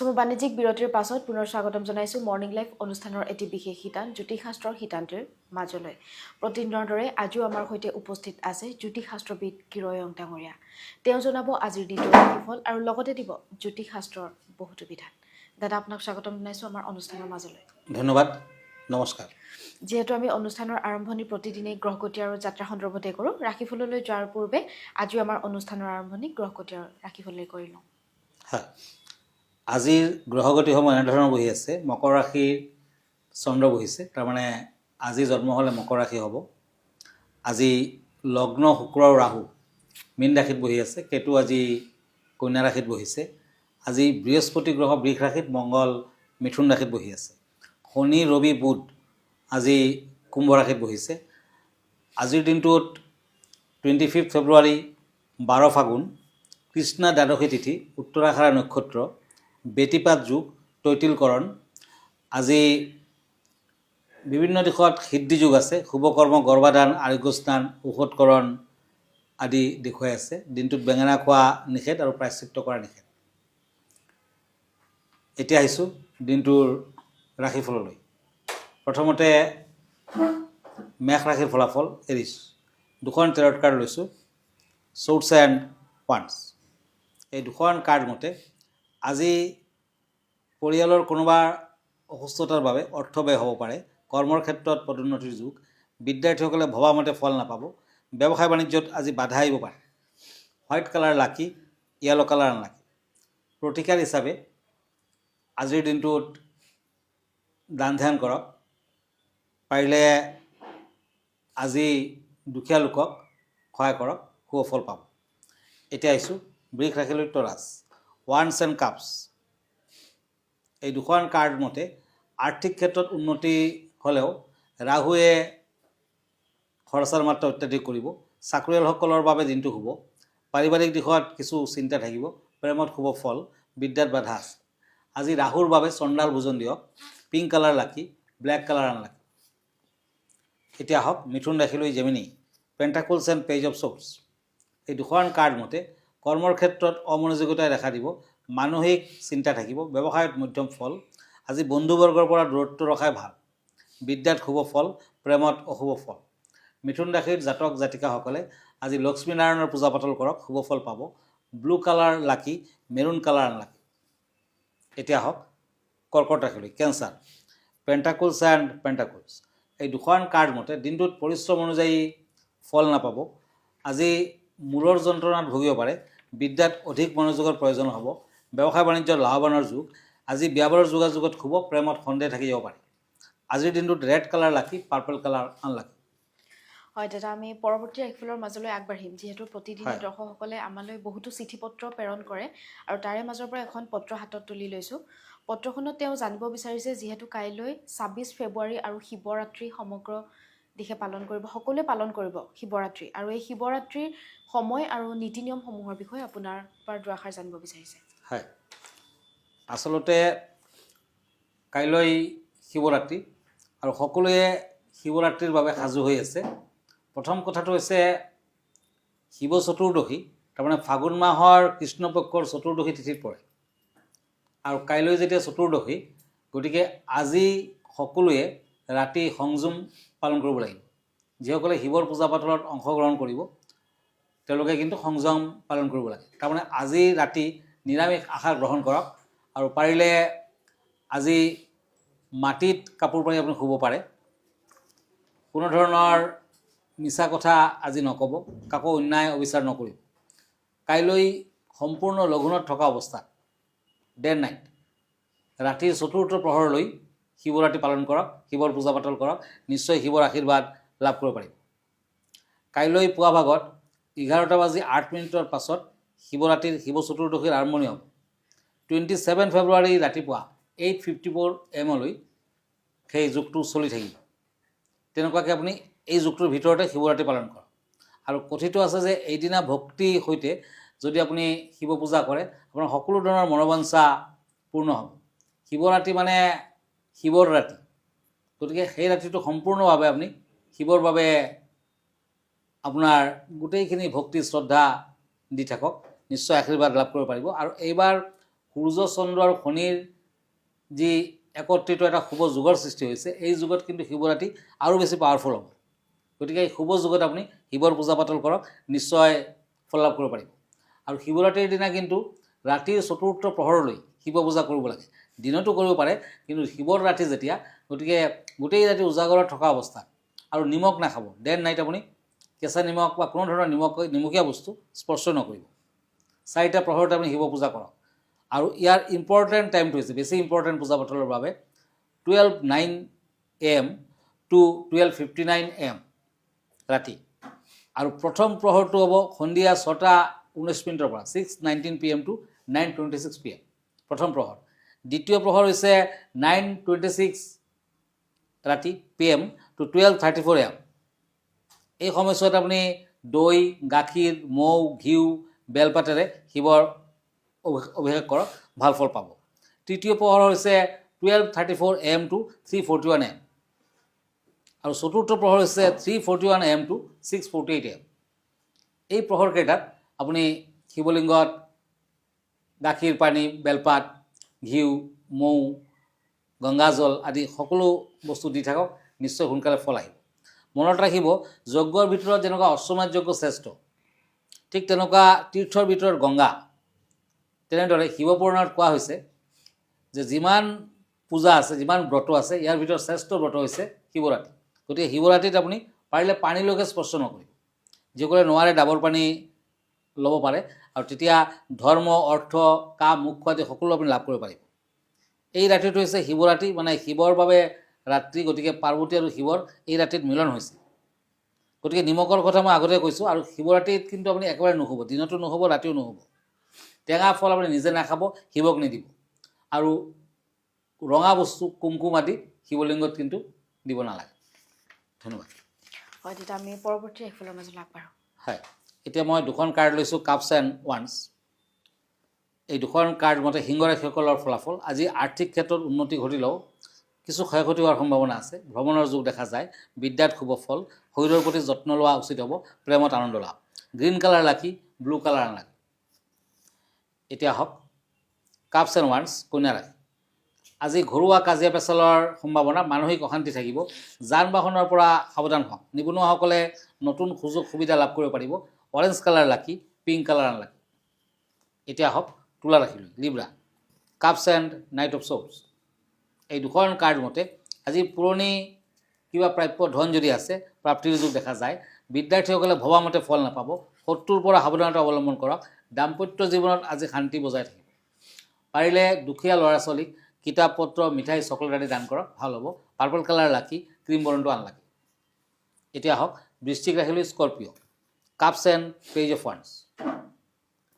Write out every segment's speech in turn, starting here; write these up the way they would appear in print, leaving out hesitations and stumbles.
চমু বাণিজ্যিক বিৰতিৰ পাছত পুনৰ স্বাগতম জনাইছো মৰ্নিং লাইভ অনুষ্ঠানৰ এটি বিশেষ শিতান জ্যোতিষশাস্ত্ৰৰ শিতানটিৰ মাজলৈ। প্ৰতিদিনৰ দৰে আজিও আমাৰ সৈতে উপস্থিত আছে জ্যোতিষশাস্ত্ৰবিদ কিৰয়ং ডাঙৰীয়া। তেওঁ জনাব আজিৰ দিনটোৰ ৰাশিফল আৰু লগতে দিব জ্যোতিষশাস্ত্ৰৰ বহুতো বিধান। দাদা আপোনাক স্বাগতম জনাইছো আমাৰ অনুষ্ঠানৰ মাজলৈ। ধন্যবাদ, নমস্কাৰ। যেহেতু আমি অনুষ্ঠানৰ আৰম্ভণি প্ৰতিদিনেই গ্ৰহগতি আৰু যাত্ৰা সন্দৰ্ভতে কৰোঁ, ৰাশিফললৈ যোৱাৰ পূৰ্বে আজিও আমাৰ অনুষ্ঠানৰ আৰম্ভণি গ্ৰহগতি আৰু ৰাশিফললৈ কৰি লওঁ। হয়, আজিৰ গ্ৰহগতিসমূহ এনেধৰণৰ বহি আছে। মকৰ ৰাশিৰ চন্দ্ৰ বহিছে, তাৰমানে আজি জন্ম হ'লে মকৰ ৰাশি হ'ব। আজি লগ্ন শুক্ৰ আৰু ৰাহু মীন ৰাশিত বহি আছে, কেতু আজি কন্যা ৰাশিত বহিছে। আজি বৃহস্পতি গ্ৰহ বৃষ ৰাশিত, মংগল মিথুন ৰাশিত বহি আছে। শনি ৰবি বুধ আজি কুম্ভ ৰাশিত বহিছে। আজিৰ দিনটোত 25 ফেব্ৰুৱাৰী 12 ফাগুন, কৃষ্ণা দ্বাদশী তিথি, উত্তৰাষাঢ়া নক্ষত্ৰ, বেতিপাত যুগ, তৈতিলকৰণ। আজি বিভিন্ন দিশত সিদ্ধি যুগ আছে। শুভকৰ্ম, গৰ্ভাধান, আৰোগ্যস্নান, ঔষধকৰণ আদি দেখুৱাই আছে। দিনটোত বেঙেনা খোৱা নিষেধ আৰু প্ৰায়শ্চিত্ত কৰা নিষেধ। এতিয়া আহিছোঁ দিনটোৰ ৰাশিফললৈ। প্ৰথমতে মেষ ৰাশিৰ ফলাফল এৰিছোঁ। দুখন টেৰট কাৰ্ড লৈছোঁ, শ্বৰ্টছ এণ্ড ওৱান্স। এই দুখন কাৰ্ড মতে আজি পৰিয়ালৰ কোনোবা অসুস্থতাৰ বাবে অৰ্থ ব্যয় হ'ব পাৰে। কৰ্মৰ ক্ষেত্ৰত পদোন্নতিৰ যুগ। বিদ্যাৰ্থীসকলে ভবামতে ফল নাপাব। ব্যৱসায় বাণিজ্যত আজি বাধা আহিব পাৰে। হোৱাইট কালাৰ লাকি, য়েলো কালাৰ আনলাকি। প্ৰতিকাৰ হিচাপে আজিৰ দিনটোত দান ধ্যান কৰক। পাৰিলে আজি দুখীয়া লোকক সহায় কৰক, শুভ ফল পাব। এতিয়া আহিছোঁ বৃষ ৰাশিলৈ তৰাছ, ওৱান্স এণ্ড কাপছ। এই দুখন কাৰ্ড মতে আৰ্থিক ক্ষেত্ৰত উন্নতি হ'লেও ৰাহুৱে খৰচাৰ মাত্ৰা অত্যাধিক কৰিব। চাকৰিয়ালসকলৰ বাবে দিনটো শুভ। পাৰিবাৰিক দিশত কিছু চিন্তা থাকিব। প্ৰেমত শুভ ফল, বিদ্যাত বাধা আছে। আজি ৰাহুৰ বাবে চণ্ডাল ভোজন দিয়ক। Pink colour lucky, black colour unlucky. এতিয়া আহক মিথুন ৰাশিলৈ Gemini, pentacles and page of swords. এই দুখন কাৰ্ড মতে কৰ্মৰ ক্ষেত্ৰত অমনোযোগিতাই দেখা দিব। মানসিক চিন্তা থাকিব। ব্যৱসায়ত মধ্যম ফল। আজি বন্ধুবৰ্গৰ পৰা দূৰত্ব ৰখাই ভাল। বিদ্যাত শুভ ফল, প্ৰেমত অশুভ ফল। মিথুন ৰাশিৰ জাতক জাতিকাসকলে আজি লক্ষ্মীনাৰায়ণৰ পূজা পাতল কৰক, শুভ ফল পাব। ব্লু কালাৰ লাকি, মেৰুণ কালাৰ আনলাকি। এতিয়া আহক কৰ্কট ৰাশিলৈ, কেঞ্চাৰ, পেণ্টাকলছ এণ্ড পেণ্টাকলছ। এই দুখন কাৰ্ড মতে দিনটোত পৰিশ্ৰম অনুযায়ী ফল নাপাব। আজি মূৰৰ যন্ত্ৰণাত ভুগিব পাৰে। বিদ্যাত অধিক মনোযোগৰ প্ৰয়োজন হ'ব। ব্যৱসায় বাণিজ্যৰ লাভৱানৰ যুগ। আজি বিয়া বাৰুৰ যোগাযোগত শুভ, প্ৰেমত সন্দেহ থাকি যাব পাৰে। আজিৰ দিনটোত ৰেড কালাৰ লাকি, পাৰ্পল কালাৰ আনলাকি। হয় দাদা, আমি পৰৱৰ্তী ৰাশিফলৰ মাজলৈ আগবাঢ়িম। যিহেতু প্ৰতিদিনে দৰ্শকসকলে আমালৈ বহুতো চিঠি পত্ৰ প্ৰেৰণ কৰে আৰু তাৰে মাজৰ পৰা এখন পত্ৰ হাতত তুলি লৈছোঁ। পত্ৰখনত তেওঁ জানিব বিচাৰিছে, যিহেতু কাইলৈ 26 ফেব্ৰুৱাৰী আৰু শিৱৰাত্ৰি সমগ্ৰ দেশে পালন কৰিব, সকলোৱে পালন কৰিব শিৱৰাত্ৰি, আৰু এই শিৱৰাত্ৰিৰ সময় আৰু নীতি নিয়মসমূহৰ বিষয়ে আপোনাৰ পৰা দুআষাৰ জানিব বিচাৰিছে। হয়, আচলতে কাইলৈ শিৱৰাত্ৰি আৰু সকলোৱে শিৱৰাত্ৰিৰ বাবে সাজু হৈ আছে। প্ৰথম কথাটো হৈছে শিৱ চতুৰ্দশী, তাৰমানে ফাগুন মাহৰ কৃষ্ণপক্ষৰ চতুৰ্দশী তিথিত পৰে আৰু কাইলৈ যেতিয়া চতুৰ্দশী, গতিকে আজি সকলোৱে ৰাতি সংযম পালন কৰিব লাগিব। যিসকলে শিৱৰ পূজা পাতলত অংশগ্ৰহণ কৰিব তেওঁলোকে কিন্তু সংযম পালন কৰিব লাগে। তাৰমানে আজি ৰাতি নিৰামিষ আহাৰ গ্ৰহণ কৰক আৰু পাৰিলে আজি মাটিত কাপোৰ পাৰি আপুনি শুব পাৰে। কোনো ধৰণৰ মিছা কথা আজি নক'ব, কাকো অন্যায় অবিচাৰ নকৰিব। কাইলৈ সম্পূৰ্ণ লঘোণত থকা অৱস্থাত ডে এণ্ড নাইট ৰাতিৰ চতুৰ্থ প্ৰহৰলৈ শিৱৰাত্ৰি পালন কৰক, শিৱৰ পূজা পাতল কৰক, নিশ্চয় শিৱৰ আশীৰ্বাদ লাভ কৰিব পাৰিব। কাইলৈ পুৱা ভাগত 11:08 পাছত শিৱৰাত্ৰিৰ শিৱ চতুৰ্দশীৰ আৰম্ভণি হ'ব। 27 ফেব্ৰুৱাৰী ৰাতিপুৱা 8:54 AM সেই যুগটো চলি থাকিব। তেনেকুৱাকৈ আপুনি এই যুগটোৰ ভিতৰতে শিৱৰাত্ৰি পালন কৰক। আৰু কথিত আছে যে এইদিনা ভক্তিৰ সৈতে যদি আপুনি শিৱ পূজা কৰে, আপোনাৰ সকলো ধৰণৰ মনোবাঞ্ছা পূৰ্ণ হ'ব। শিৱৰাত্ৰি মানে শিৱৰ ৰাতি, গতিকে সেই ৰাতিটো সম্পূৰ্ণভাৱে আপুনি শিৱৰ বাবে আপোনাৰ গোটেইখিনি ভক্তি শ্ৰদ্ধা দি থাকক, নিশ্চয় আশীৰ্বাদ লাভ কৰিব পাৰিব। আৰু এইবাৰ সূৰ্য চন্দ্ৰ আৰু শনিৰ যি একত্ৰিত এটা শুভ যুগৰ সৃষ্টি হৈছে, এই যুগত কিন্তু শিৱৰাত্ৰি আৰু বেছি পাৱাৰফুল হ'ব। গতিকে এই শুভ যুগত আপুনি শিৱৰ পূজা পাতল কৰক, নিশ্চয় ফল লাভ কৰিব পাৰিব। আৰু শিৱৰাত্ৰিৰ দিনা কিন্তু ৰাতিৰ চতুৰ্থ প্ৰহৰলৈ শিৱ পূজা কৰিব লাগে। দিনতো কৰিব পাৰে, কিন্তু শিৱৰ ৰাতি যেতিয়া, গতিকে গোটেই ৰাতি উজাগৰত থকা অৱস্থাত আৰু নিমখ নাখাব। ডে এণ্ড নাইট আপুনি কেঁচা নিমখ বা কোনো ধৰণৰ নিমখীয়া বস্তু স্পৰ্শ নকৰিব। 4টা প্ৰহৰতে আপুনি শিৱ পূজা কৰক। আৰু ইয়াৰ ইম্পৰ্টেণ্ট টাইমটো হৈছে, বেছি ইম্পৰ্টেণ্ট পূজা পাতলৰ বাবে 12:09 AM to 12:59 AM ৰাতি। আৰু প্ৰথম প্ৰহৰটো হ'ব সন্ধিয়া 6:19 পৰা 6:19 PM to 9:26 PM প্ৰথম প্ৰহৰ। দ্বিতীয় প্ৰহৰ হৈছে 9:26 ৰাতি PM to 12:34 AM। এই সময়ছোৱাত আপুনি দৈ, গাখীৰ, মৌ, ঘিউ, বেলপাতেৰে শিৱৰ অভিষেক কৰক, ভাল ফল পাব। তৃতীয় প্ৰহৰ হৈছে 12:34 AM to 3:41 AM। আৰু চতুৰ্থ প্ৰহৰ হৈছে 3:41 AM to 6:48 AM। এই প্ৰহৰকেইটাত আপুনি শিৱলিংগত গাখীৰ, পানী, বেলপাত, ঘিউ, মৌ, গংগাজল আদি সকলো বস্তু দি থাকক, নিশ্চয় সোনকালে ফল আহিব। মনত ৰাখিব, যজ্ঞৰ ভিতৰত যেনেকুৱা অশ্বমেধ যজ্ঞ শ্ৰেষ্ঠ, ঠিক তেনেকুৱা তীৰ্থৰ ভিতৰত গংগা। তেনেদৰে শিৱপুৰাণত কোৱা হৈছে যে যিমান পূজা আছে, যিমান ব্ৰত আছে, ইয়াৰ ভিতৰত শ্ৰেষ্ঠ ব্ৰত হৈছে শিৱৰাত্ৰি। গতিকে শিৱৰাত্ৰিত আপুনি পাৰিলে পানীলৈকে স্পৰ্শ নকৰিব। যিসকলে নোৱাৰে ডাবৰ পানী ল'ব পাৰে, আৰু তেতিয়া ধৰ্ম, অৰ্থ, কাম, মোক্ষ আদি সকলো আপুনি লাভ কৰিব পাৰিব। এই ৰাতিটো হৈছে শিৱৰাত্ৰি, মানে শিৱৰ বাবে ৰাত্ৰি। গতিকে পাৰ্বতী আৰু শিৱৰ এই ৰাতিত মিলন হৈছে। গতিকে নিমখৰ কথা মই আগতে কৈছোঁ। আৰু শিৱৰাত্ৰিত কিন্তু আপুনি একেবাৰে নুশুব, দিনতো নুশুব, ৰাতিও নুশুব। টেঙা ফল আপুনি নিজে নাখাব, শিৱক নিদিব। আৰু ৰঙা বস্তু, কুমকুম আদি শিৱলিংগত কিন্তু দিব নালাগে। ধন্যবাদ। হয়, তেতিয়া আমি পৰৱৰ্তী ৰাশিফলৰ মাজলৈ আগবাঢ়ো। হয়, এতিয়া মই দুখন কাৰ্ড লৈছোঁ, কাপছ এণ্ড ওৱান্স। এই দুখন কাৰ্ড মতে সিংহ ৰাশিসকলৰ ফলাফল। আজি আৰ্থিক ক্ষেত্ৰত উন্নতি ঘটিলেও কিছু ক্ষয়ক্ষতি হোৱাৰ সম্ভাৱনা আছে। ভ্ৰমণৰ যোগ দেখা যায়। বিদ্যাত শুভ ফল। শৰীৰৰ প্ৰতি যত্ন লোৱা উচিত হ'ব। প্ৰেমত আনন্দ লাভ। গ্ৰীণ কালাৰ লাকি, ব্লু কালাৰ আনলাকি। এতিয়া আহক কাপছ এণ্ড ওৱান্স, কন্যা ৰাশি। আজি ঘৰুৱা কাজিয়া পেচালৰ সম্ভাৱনা, মানসিক অশান্তি থাকিব। যান বাহনৰ পৰা সাৱধান হওক। নিবনুৱাসকলে নতুন সুযোগ সুবিধা লাভ কৰিব পাৰিব। Orange colour lucky, pink colour unlucky. এতিয়া আহক তুলা ৰাশিলৈ, Libra. Cups and knight of swords. এই দুখন কাৰ্ড মতে আজি পুৰণি কিবা প্ৰাপ্য ধন যদি আছে, প্ৰাপ্তিৰ যোগ দেখা যায়। বিদ্যাৰ্থীসকলে ভবামতে ফল নাপাব। শত্ৰুৰ পৰা সাৱধানতা অৱলম্বন কৰক। দাম্পত্য জীৱনত আজি শান্তি বজাই থাকিব। পাৰিলে দুখীয়া ল'ৰা ছোৱালীক কিতাপ পত্ৰ, মিঠাই, চকলেট আদি দান কৰক, ভাল হ'ব। পাৰ্পল কালাৰ লাকি, ক্ৰীম বৰণটো আনলাকি। এতিয়া আহক বৃশ্চিক ৰাশিলৈ, Scorpio'. Cups and page of ওৱান্স।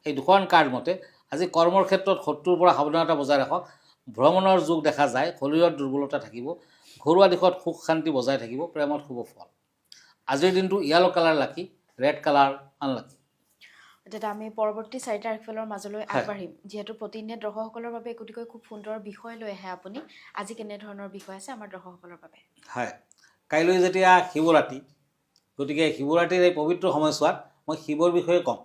এই দুখন কাৰ্ড মতে আজি কৰ্মৰ ক্ষেত্ৰত শত্ৰুৰ পৰা সাৱধানতা বজাই ৰাখক। ভ্ৰমণৰ যোগ দেখা যায়। শৰীৰত দুৰ্বলতা থাকিব। ঘৰুৱা দিশত সুখ শান্তি বজাই থাকিব। প্ৰেমত শুভ ফল। আজিৰ দিনটো য়েলো কালাৰ লাকি, ৰেড কালাৰ আনলাকি। তেতিয়া আমি পৰৱৰ্তী 4টা ৰাশিফলৰ মাজলৈ আগবাঢ়িম। যিহেতু প্ৰতিদিনে দৰ্শকসকলৰ বাবে একোটিকৈ খুব সুন্দৰ বিষয় লৈ আহে আপুনি, আজি কেনেধৰণৰ বিষয় আছে আমাৰ দৰ্শকসকলৰ বাবে? হয়, কাইলৈ যেতিয়া শিৱৰাত্ৰি, গতিকে শিৱৰাত্ৰিৰ এই পবিত্ৰ সময়ছোৱাত মই শিৱৰ বিষয়ে ক'ম।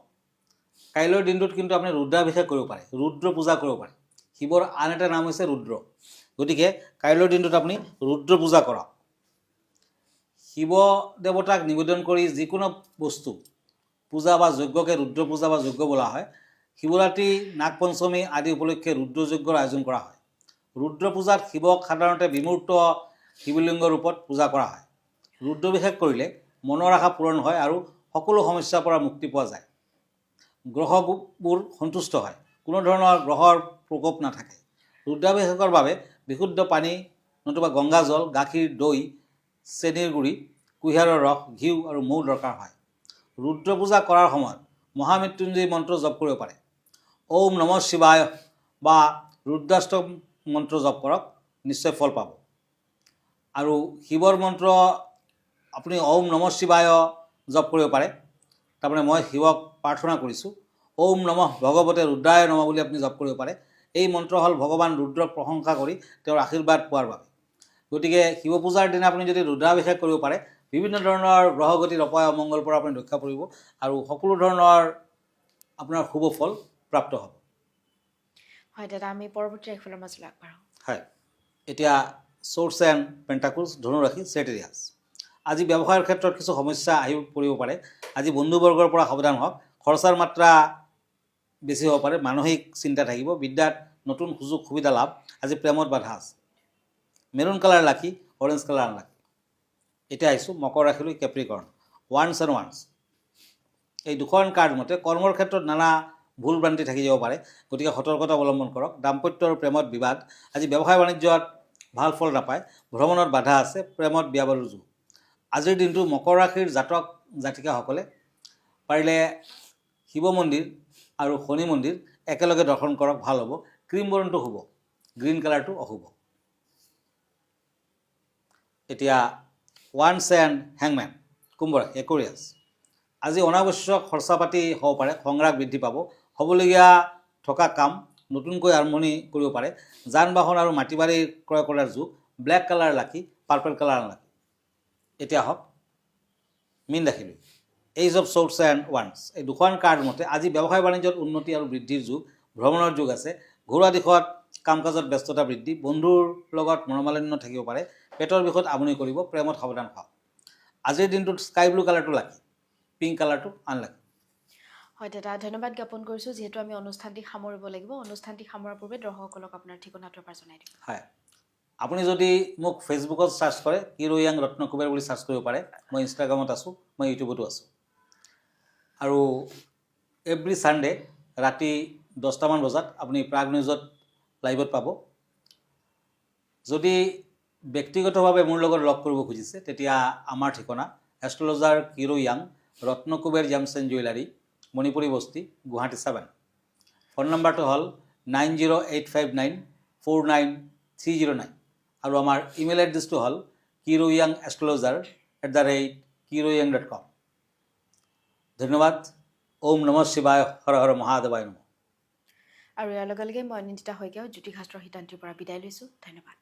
কাইলৈৰ দিনটোত কিন্তু আপুনি ৰুদ্ৰাভিষেক কৰিব পাৰে, ৰুদ্ৰ পূজা কৰিব পাৰে। শিৱৰ আন এটা নাম হৈছে ৰুদ্ৰ। গতিকে কাইলৈৰ দিনটোত আপুনি ৰুদ্ৰ পূজা কৰক। শিৱ দেৱতাক নিবেদন কৰি যিকোনো বস্তু পূজা বা যজ্ঞকে ৰুদ্ৰ পূজা বা যজ্ঞ বোলা হয়। শিৱৰাত্ৰি, নাগ পঞ্চমী আদি উপলক্ষে ৰুদ্ৰ যজ্ঞৰ আয়োজন কৰা হয়। ৰুদ্ৰ পূজাত শিৱক সাধাৰণতে বিমূৰ্ত শিৱলিংগ ৰূপত পূজা কৰা হয়। ৰুদ্ৰাভিষেক কৰিলে মনৰ আশা পূৰণ হয় আৰু সকলো সমস্যাৰ পৰা মুক্তি পোৱা যায়। গ্ৰহবোৰ সন্তুষ্ট হয়, কোনো ধৰণৰ গ্ৰহৰ প্ৰকোপ নাথাকে। ৰুদ্ৰাভিষেকৰ বাবে বিশুদ্ধ পানী নতুবা গংগাজল, গাখীৰ, দৈ, চেনিৰ গুড়ি, কুঁহিয়াৰৰ ৰস, ঘিউ আৰু মৌ দৰকাৰ হয়। ৰুদ্ৰ পূজা কৰাৰ সময়ত মহামৃত্যুঞ্জয় মন্ত্ৰ জপ কৰিব পাৰে। ওম নমঃ শিৱায় বা ৰুদ্ৰাষ্টম মন্ত্ৰ জপ কৰক, নিশ্চয় ফল পাব। আৰু শিৱৰ মন্ত্ৰ আপুনি ওম নমঃ শিৱায় জপ কৰিব পাৰে। তাৰমানে মই শিৱক প্ৰাৰ্থনা কৰিছোঁ, ওম নমঃ ভগৱতে ৰুদ্ৰায় নমঃ বুলি আপুনি জপ কৰিব পাৰে। এই মন্ত্ৰ হ'ল ভগৱান ৰুদ্ৰক প্ৰশংসা কৰি তেওঁৰ আশীৰ্বাদ পোৱাৰ বাবে। গতিকে শিৱ পূজাৰ দিনা আপুনি যদি ৰুদ্ৰাভিষেক কৰিব পাৰে, বিভিন্ন ধৰণৰ গ্ৰহগতিৰ অপায় অমংগলৰ পৰা আপুনি ৰক্ষা পৰিব আৰু সকলো ধৰণৰ আপোনাৰ শুভ ফল প্ৰাপ্ত হ'ব। হয় দাদা, আমি পৰৱৰ্তী ৰাশিফলৰ মাজলৈ আগবাঢ়ো। হয়, এতিয়া চ'ৰ্চ এণ্ড পেণ্টাকুলছ ধনু ৰাশি চেটেৰিয়াছ। আজি ব্যৱসায়ৰ ক্ষেত্ৰত কিছু সমস্যা আহি পৰিব পাৰে। আজি বন্ধুবৰ্গৰ পৰা সাৱধান হওক। খৰচাৰ মাত্ৰা বেছি হ'ব পাৰে, মানসিক চিন্তা থাকিব। বিদ্যাত নতুন সুযোগ সুবিধা লাভ। আজি প্ৰেমত বাধা আছে। মেৰুণ কালাৰ লাকি, অৰেঞ্জ কালাৰ আনলাকি। এতিয়া আহিছোঁ মকৰ ৰাশিলৈ, কেপ্ৰিকৰ্ণ। ওৱান্স এণ্ড ওৱান্স, এই দুখন কাৰ্ড মতে কৰ্মৰ ক্ষেত্ৰত নানা ভুল ভ্ৰান্তি থাকি যাব পাৰে, গতিকে সতৰ্কতা অৱলম্বন কৰক। দাম্পত্য আৰু প্ৰেমত বিবাদ। আজি ব্যৱসায় বাণিজ্যত ভাল ফল নাপায়। ভ্ৰমণত বাধা আছে, প্ৰেমত বিয়া বাৰুৰ যোগ। আজিৰ দিনটো মকৰ ৰাশিৰ জাতক জাতিকাসকলে পাৰিলে শিৱ মন্দিৰ আৰু শনি মন্দিৰ একেলগে দৰ্শন কৰক, ভাল হ'ব। ক্ৰীম বৰণটো শুভ, গ্ৰীণ কালাৰটো অশুভ। এতিয়া ওৱান্স এণ্ড হেংমেন, কুম্ভ ৰাশি, একুৰিয়াছ। আজি অনাৱশ্যক খৰচা পাতি হ'ব পাৰে, সংগ্ৰাহ বৃদ্ধি পাব। হ'বলগীয়া থকা কাম নতুনকৈ আৰম্ভণি কৰিব পাৰে। যান বাহন আৰু মাটি বাৰী ক্ৰয় কৰাৰ যোগ। ব্লেক কালাৰ লাকি, পাৰ্পল কালাৰ আনলাকি। এতিয়া হওক মীন ৰাশিলৈ, এইজ অফ চ'ৰ্টছ এণ্ড ওৱান্স। এই দুখন কাৰ্ড মতে আজি ব্যৱসায় বাণিজ্যত উন্নতি আৰু বৃদ্ধিৰ যুগ। ভ্ৰমণৰ যুগ আছে। ঘৰুৱা দিশত কাম কাজত ব্যস্ততা বৃদ্ধি। বন্ধুৰ লগত মনোমালিন্য থাকিব পাৰে। পেটৰ বিষত আমনি কৰিব। প্ৰেমত সাৱধান হওক। আজিৰ দিনটোত স্কাই ব্লু কালাৰটো লাকি, পিংক কালাৰটো আনলাকি। হয় দাদা, ধন্যবাদ জ্ঞাপন কৰিছোঁ। যিহেতু আমি অনুষ্ঠানটি সামৰিব লাগিব, অনুষ্ঠানটি সামৰাৰ পূৰ্বে দৰ্শকসকলক আপোনাৰ ঠিকনাটো এবাৰ জনাই দিম। হয়, আপুনি যদি মোক ফেচবুকত চাৰ্চ কৰে, কিৰোয়াং ৰত্নকুবেৰ বুলি চাৰ্চ কৰিব পাৰে। মই ইনষ্টাগ্ৰামত আছোঁ, মই ইউটিউবতো আছোঁ। আৰু এভৰি ছানডে ৰাতি 10টামান বজাত আপুনি প্ৰাগ নিউজত লাইভত পাব। যদি ব্যক্তিগতভাৱে মোৰ লগত লগ কৰিব খুজিছে, তেতিয়া আমাৰ ঠিকনা astrologer Kirowang, Ratnakuber gems and jewellery, Manipuri Basti, Guwahati 7। Phone নম্বৰটো হ'ল 9085949309 আৰু আমাৰ ইমেইল এড্ৰেছটো হ'ল kiroyangastrologer@kiroyang.com। ধন্যবাদ। ওম নমঃ শিৱায়, হৰ হৰ মহাদেৱায় নমঃ। আৰু ইয়াৰ লগে লগে মই অনিন্দিতা শইকীয়াও জ্যোতিষশাস্ত্ৰ সিদ্ধান্তিৰ পৰা বিদায় লৈছোঁ। ধন্যবাদ।